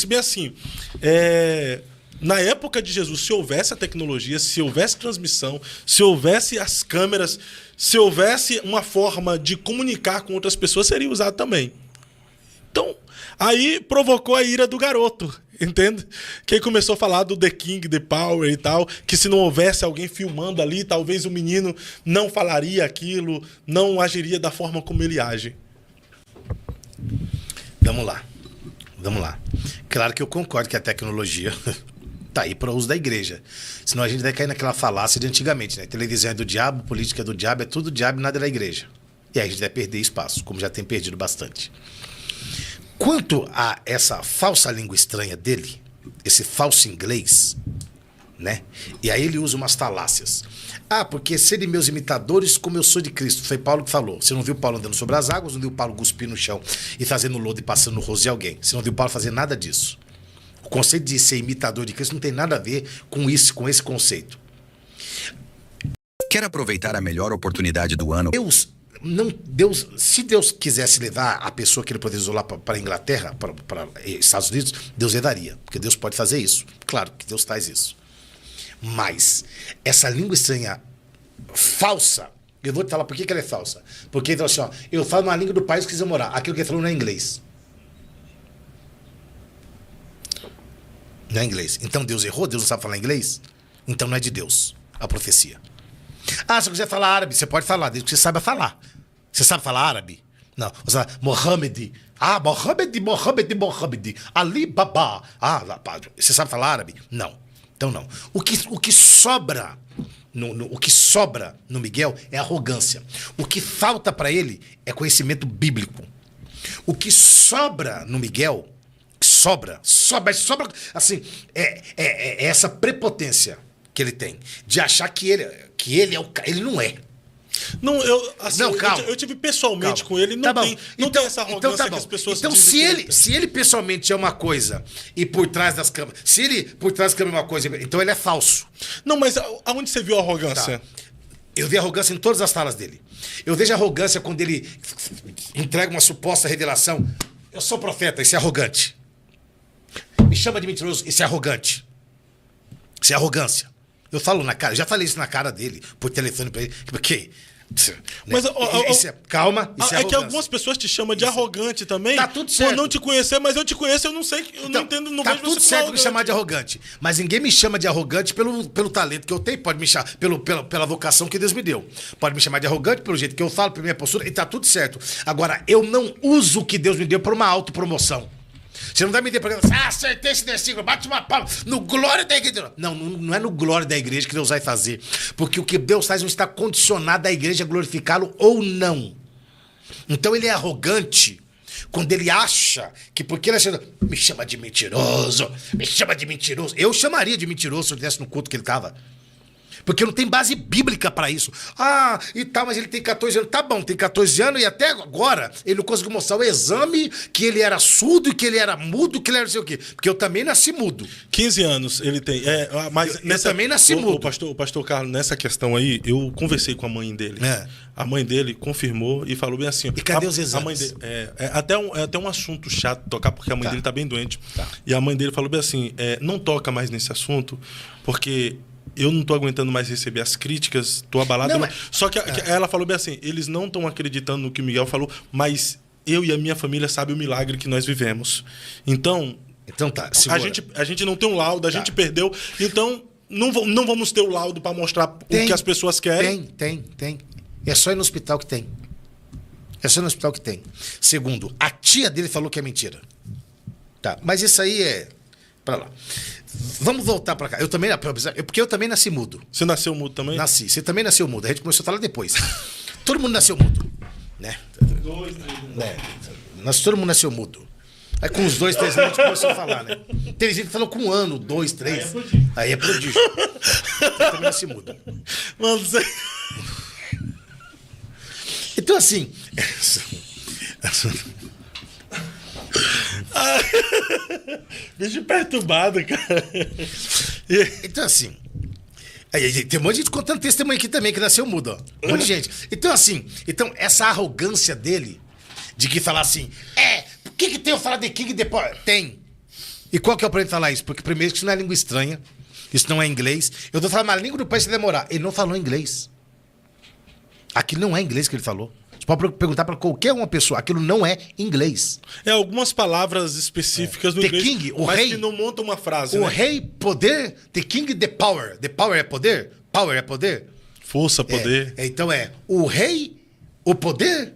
disse bem assim, na época de Jesus, se houvesse a tecnologia, se houvesse transmissão, se houvesse as câmeras, se houvesse uma forma de comunicar com outras pessoas, seria usado também. Então, aí provocou a ira do garoto, entende? Que aí começou a falar do The King, The Power e tal, que se não houvesse alguém filmando ali, talvez o menino não falaria aquilo, não agiria da forma como ele age. Vamos lá. Claro que eu concordo que a tecnologia tá aí para o uso da igreja. Senão a gente vai cair naquela falácia de antigamente, né? Televisão é do diabo, política é do diabo, é tudo diabo e nada é da igreja. E aí a gente vai perder espaço, como já tem perdido bastante. Quanto a essa falsa língua estranha dele, esse falso inglês, né? E aí ele usa umas falácias. Porque serem meus imitadores como eu sou de Cristo. Foi Paulo que falou. Você não viu Paulo andando sobre as águas, não viu Paulo cuspir no chão e fazendo lodo e passando no rosto de alguém. Você não viu Paulo fazer nada disso. O conceito de ser imitador de Cristo não tem nada a ver com isso, com esse conceito. Quer aproveitar a melhor oportunidade do ano? Se Deus quisesse levar a pessoa que ele poderia lá para a Inglaterra, para Estados Unidos, Deus levaria. Porque Deus pode fazer isso. Claro que Deus faz isso. Mas essa língua estranha falsa, eu vou te falar por que ela é falsa. Porque ele falou assim, eu falo uma língua do país que quiser morar. Aquilo que ele falou não é inglês. Não é inglês. Então Deus errou? Deus não sabe falar inglês? Então não é de Deus a profecia. Se você quiser falar árabe, você pode falar, desde que você saiba falar. Você sabe falar árabe? Não. Você fala, Mohammed. Mohammed. Ali Baba. Você sabe falar árabe? Não. Então não. O que sobra no Miguel é arrogância. O que falta para ele é conhecimento bíblico. O que sobra no Miguel, sobra, assim, é essa prepotência que ele tem de achar que ele é o cara. Ele não é. Não, calma. Eu tive pessoalmente com ele, não tem essa arrogância que as pessoas dizem. Então, se ele pessoalmente é uma coisa e por trás das câmeras, se ele por trás das câmeras é uma coisa, então ele é falso. Não, mas aonde você viu a arrogância? Eu vi arrogância em todas as falas dele. Eu vejo arrogância quando ele entrega uma suposta revelação. Eu sou profeta, isso é arrogante. Me chama de mentiroso, isso é arrogante. Isso é arrogância. Eu falo na cara, já falei isso na cara dele, por telefone pra ele, porque... Mas, calma, isso é que algumas pessoas te chamam de arrogante também, tá tudo certo. Por não te conhecer, mas eu te conheço, eu não sei, não entendo, não vejo você. Tá tudo certo me chamar de arrogante, mas ninguém me chama de arrogante pelo talento que eu tenho, pode me chamar pela vocação que Deus me deu. Pode me chamar de arrogante pelo jeito que eu falo, pela minha postura, e tá tudo certo. Agora, eu não uso o que Deus me deu para uma autopromoção. Você não vai me dar pra acertei esse versículo, bate uma palma no glória da igreja. Não é no glória da igreja que Deus vai fazer. Porque o que Deus faz não está condicionado à igreja glorificá-lo ou não. Então ele é arrogante quando ele acha que porque ele acha, me chama de mentiroso. Eu chamaria de mentiroso se eu estivesse no culto que ele estava. Porque não tem base bíblica pra isso. Mas ele tem 14 anos. Tá bom, tem 14 anos e até agora ele não conseguiu mostrar o exame que ele era surdo, que ele era mudo, que ele era não sei o quê. Porque eu também nasci mudo. 15 anos ele tem. Mas eu também nasci mudo. O pastor Carlos, nessa questão aí, eu conversei com a mãe dele. A mãe dele confirmou e falou bem assim... E cadê os exames? A mãe dele, até um assunto chato tocar, porque a mãe dele tá bem doente. E a mãe dele falou bem assim, não toca mais nesse assunto, porque... Eu não tô aguentando mais receber as críticas, tô abalado. Só que ela falou bem assim, eles não estão acreditando no que o Miguel falou, mas eu e a minha família sabem o milagre que nós vivemos. Então tá, a gente não tem um laudo, a gente perdeu, então não vamos ter o laudo para mostrar o que as pessoas querem. Tem. É só ir no hospital que tem. Segundo, a tia dele falou que é mentira. Tá, mas isso aí é... Pra lá. Vamos voltar pra cá. Porque eu também nasci mudo. Você nasceu mudo também? Nasci. Você também nasceu mudo. A gente começou a falar depois. Todo mundo nasceu mudo. Né? Todo mundo nasceu mudo. Aí com uns 2, 3 anos a gente começou a falar, né? Tem gente que falou com 1 ano, 2, 3. Aí é prodígio. Eu também nasci mudo. Mano, você... Então assim... Bicho perturbado, cara. Então assim, tem um monte de gente contando testemunho aqui também que nasceu mudo, ó. Um monte de gente. Então assim, essa arrogância dele de que falar assim, por que tem eu falar de King depois? Tem. E qual que é o problema de falar isso? Porque primeiro que isso não é língua estranha, isso não é inglês. Eu tô falando uma língua do país se demorar. Ele não falou inglês. Aquilo não é inglês que ele falou. Você pode perguntar para qualquer uma pessoa, aquilo não é inglês. É algumas palavras específicas do The inglês, king, o mas rei. que não monta uma frase, O né? rei, poder, the king, the power. The power é poder? Power é poder? Força, poder. Então o rei, o poder.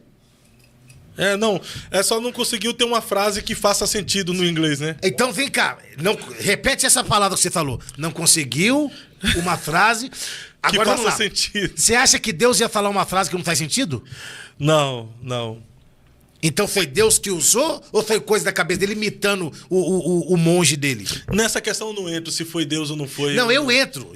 Não. É só não conseguiu ter uma frase que faça sentido no inglês, né? Então vem cá, repete essa palavra que você falou. Não conseguiu uma frase. Que Agora vamos faça lá. sentido. Você acha que Deus ia falar uma frase que não faz sentido? Não. Então foi Deus que usou ou foi coisa da cabeça dele imitando o monge dele? Nessa questão eu não entro se foi Deus ou não foi. Não, eu entro.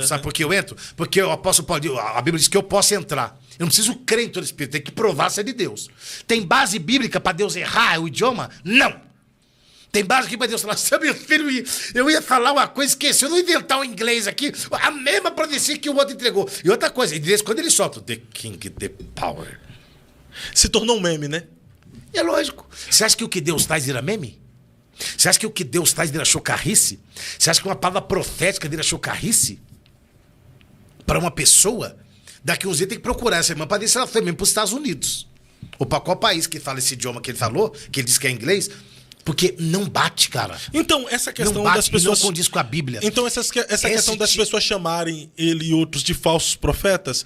Sabe por que eu entro? Porque o apóstolo Paulo, a Bíblia diz que eu posso entrar. Eu não preciso crer em todo Espírito, tem que provar se é de Deus. Tem base bíblica para Deus errar o idioma? Não. Tem base aqui para Deus falar, sabe, meu filho, eu ia falar uma coisa, esqueci, eu não inventar um inglês aqui, a mesma profecia que o outro entregou. E outra coisa, de vez em quando ele solta, the king, the power. Se tornou um meme, né? É lógico. Você acha que o que Deus traz vira meme? Você acha que o que Deus traz vira chocarrice? Você acha que uma palavra profética vira chocarrice? Para uma pessoa, daqui uns dias tem que procurar essa irmã para ver se ela foi mesmo para os Estados Unidos. Ou para qual país que fala esse idioma que ele falou, que ele disse que é inglês, porque não bate, cara. Então, essa questão não bate, das pessoas. não condiz com a Bíblia. Então, essa questão das pessoas chamarem ele e outros de falsos profetas.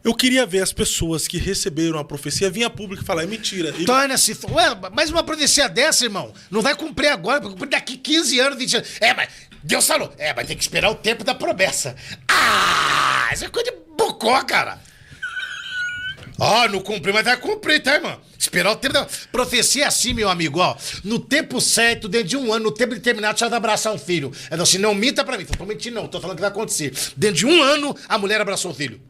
Eu queria ver as pessoas que receberam a profecia vir a público e falar, é mentira. Torna-se. Ué, mas uma profecia dessa, irmão, não vai cumprir agora, vai cumprir daqui 15 anos, 20 anos. Mas Deus falou, mas tem que esperar o tempo da promessa. Isso é coisa de bocó, cara. Não cumpri, mas vai cumprir, tá, irmão? Esperar o tempo da... Profecia é assim, meu amigo, ó. No tempo certo, dentro de um ano, no tempo determinado, você vai abraçar um filho. Então, assim, não minta pra mim. Tô mentindo, não. Tô falando que vai acontecer. Dentro de um ano, a mulher abraçou o filho.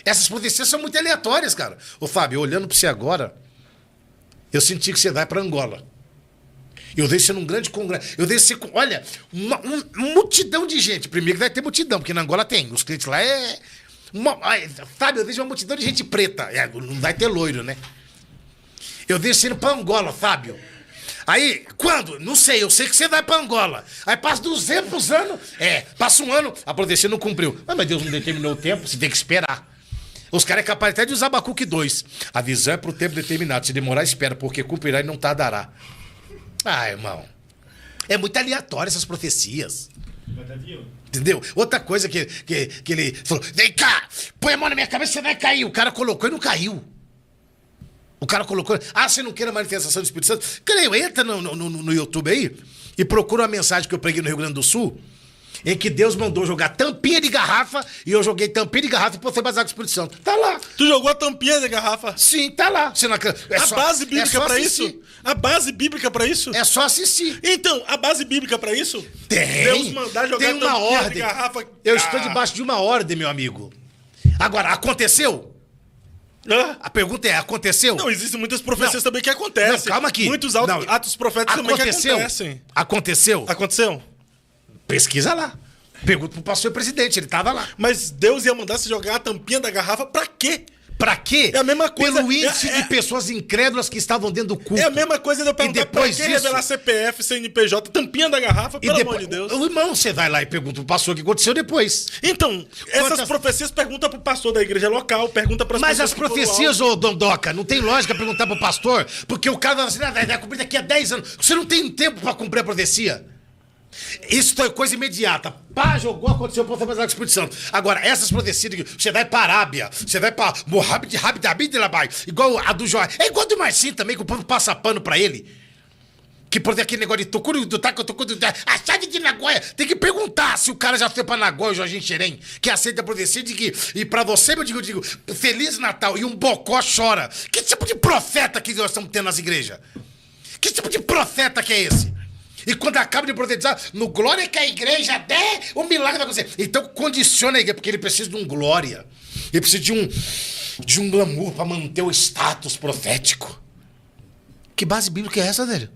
Essas profecias são muito aleatórias, cara. Ô, Fábio, olhando pra você agora, eu senti que você vai pra Angola. Eu vejo você num grande congresso. Eu vejo você com, olha, uma multidão de gente. Primeiro que vai ter multidão, porque na Angola tem. Os crentes lá Fábio, eu vejo uma multidão de gente preta. Não vai ter loiro, né? Eu vejo você indo pra Angola, Fábio. Aí, quando? Não sei, eu sei que você vai pra Angola. Aí passa 200 anos. Passa um ano, a profecia não cumpriu. Mas Deus não determinou o tempo, você tem que esperar. Os caras é capaz até de usar Abacuque 2. A visão é pro tempo determinado. Se demorar, espera, porque cumprirá e não tardará. Irmão. É muito aleatório essas profecias. Entendeu? Outra coisa que ele falou: vem cá, põe a mão na minha cabeça, você vai cair. O cara colocou e não caiu. O cara colocou. Você não quer a manifestação do Espírito Santo? Creio, entra no YouTube aí e procura uma mensagem que eu preguei no Rio Grande do Sul, em que Deus mandou jogar tampinha de garrafa e eu joguei tampinha de garrafa e você batizar com o Espírito Santo. Tá lá. Tu jogou a tampinha de garrafa? Sim, tá lá. Você não... base bíblica pra isso? A base bíblica pra isso? É só assistir. Então, a base bíblica pra isso? Tem. Deus mandar jogar tem uma tampinha ordem. de garrafa. Eu estou debaixo de uma ordem, meu amigo. Agora, aconteceu? A pergunta é, aconteceu? Não, existem muitas profecias também que acontecem. Não, calma aqui. Muitos atos proféticos também que acontecem. Aconteceu? Aconteceu? Pesquisa lá. Pergunta pro pastor presidente, ele tava lá. Mas Deus ia mandar você jogar a tampinha da garrafa pra quê? Pra quê? É a mesma coisa. Pelo índice de pessoas incrédulas que estavam dentro do culto. É a mesma coisa de eu perguntar pra que revelar CPF, CNPJ, tampinha da garrafa, pelo amor de Deus. O irmão, você vai lá e pergunta pro pastor o que aconteceu depois. Então, essas profecias pergunta pro pastor da igreja local, pergunta pras pessoas. Mas as profecias, ô Dondoca, não tem lógica perguntar pro pastor, porque o cara vai assim, vai cumprir daqui a 10 anos. Você não tem tempo pra cumprir a profecia. Isso foi coisa imediata. Jogou, aconteceu, pode fazer o Espírito Santo. Agora, essas profecias, você vai para a Arábia, você vai para Mohamed, igual a do Jó. É igual a do Marcinho também, que o povo passa pano pra ele. Que por aquele negócio de Tucuru, do Taco, a chave de Nagoya. Tem que perguntar se o cara já foi pra Nagoya, o Jorginho Xerém, que aceita a profecia de que, e pra você, eu digo, Feliz Natal, e um bocó chora. Que tipo de profeta que nós estamos tendo nas igrejas? Que tipo de profeta que é esse? E quando acaba de profetizar, no glória que a igreja der, o milagre vai acontecer. Então condiciona a igreja, porque ele precisa de um glória. Ele precisa de um glamour para manter o status profético. Que base bíblica é essa, velho?